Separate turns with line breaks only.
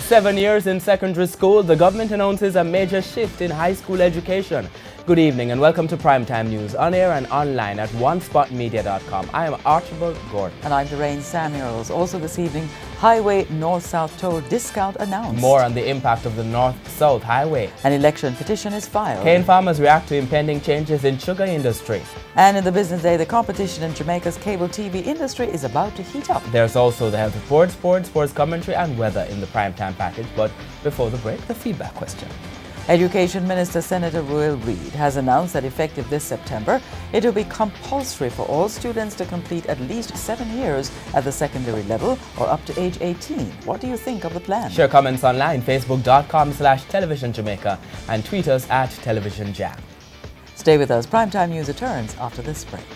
7 years in secondary school, the government announces a major shift in high school education. Good evening and welcome to Primetime News, on air and online at onespotmedia.com. I am Archibald Gordon.
And I'm Doreen Samuels. Also this evening, Highway North-South toll discount announced.
More on the impact of the North-South Highway.
An election petition is filed.
Cane farmers react to impending changes in sugar industry.
And in the business day, the competition in Jamaica's cable TV industry is about to heat up.
There's also the health report, sports commentary and weather in the Primetime package. But before the break, the feedback question.
Education Minister Senator Royal Reid has announced that effective this September, it will be compulsory for all students to complete at least 7 years at the secondary level or up to age 18. What do you think of the plan?
Share comments online, facebook.com/Television Jamaica and tweet us at Television Jam.
Stay with us. Primetime News returns after this break.